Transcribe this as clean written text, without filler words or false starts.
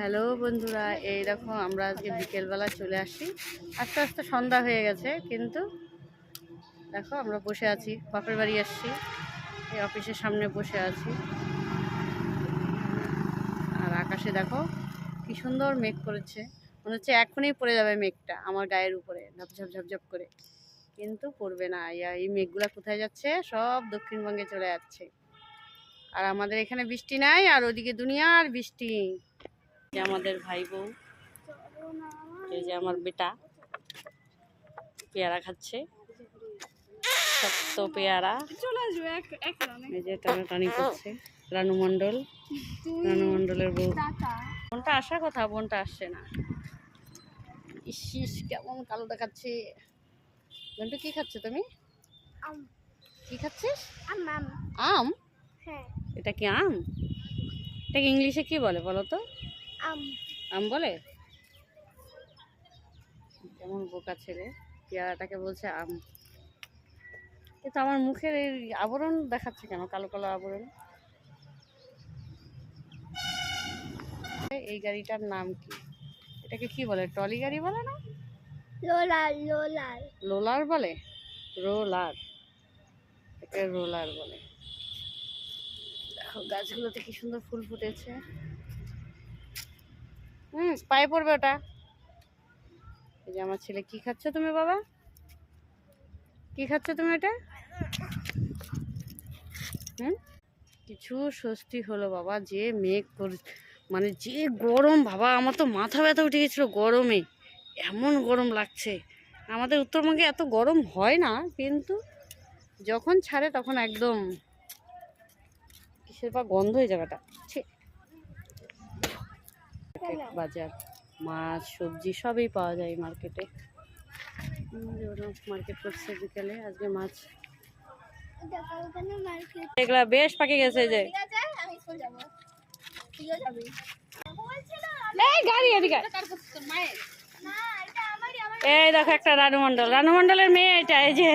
Hello বন্ধুরা, এই দেখো আমরা আজকে বিকেলবেলা চলে আসি। আস্তে আস্তে সন্ধ্যা হয়ে গেছে, কিন্তু দেখো আমরা বসে আছি, বাপের বাড়ি আসছি, এই অফিসের সামনে বসে আছি। আর আকাশে দেখো কি সুন্দর মেঘ করেছে, মনে হচ্ছে এখনই পড়ে যাবে মেঘটা আমার গায়ের উপরে ঝপঝপ ঝপঝপ করে, কিন্তু পড়বে না। এই মেঘগুলা কোথায় যাচ্ছে? সব দক্ষিণবঙ্গে চলে যাচ্ছে। আর আমাদের এখানে বৃষ্টি নাই, আর ওদিকে দুনিয়ার বৃষ্টি। যে আমাদের ভাই বউ, এই যে আমার বেটা পেয়ারা খাচ্ছে, সত্য পেয়ারা। এই যে টানাটানি করছে রানু মণ্ডল, রানু মণ্ডলের বউ। বোনটা আসার কথা, বোনটা আসছে না। ইস কেমন কালো দেখাচ্ছে। বোনটা কি খাচ্ছ তুমি? কি খাচ্ছিস? আম? এটা কি আম? এটাকে ইংলিশে কি বলে বলো তো? আম বলে? কেমন বোকা ছেলে, পেয়ারাটাকে বলছে আম। কিন্তু আমার মুখের এই আবরণ দেখাচ্ছে কেন, কালো কালো আবরণ? এই গাড়িটার নাম কি? এটাকে কি বলে? ট্রলি গাড়ি বলে না? লোলার বলে? রোলার, এটাকে রোলার বলে। দেখো গাছগুলোতে কি সুন্দর ফুল ফুটেছে। পায়ে পড়বে ওটা। এই যে আমার ছেলে, কি খাচ্ছ তুমি বাবা? কি খাচ্ছ তুমি এটা? কিছু স্বস্তি হলো বাবা, যে মেঘ মানে যে গরম বাবা, আমার তো মাথা ব্যথা উঠে গেছিলো গরমে। এমন গরম লাগছে। আমাদের উত্তরবঙ্গে এত গরম হয় না, কিন্তু যখন ছাড়ে তখন একদম কিসের বা গন্ধ এই জায়গাটা। বাজার, মাছ সবজি সবই পাওয়া যায় মার্কেটে। মার্কেট করছে বিকেলে আজকে মাছ। এগুলা বেশ পাকে গেছে। যে এই দেখো একটা রানু মণ্ডল, রানু মণ্ডলের মেয়ে এটা। এই যে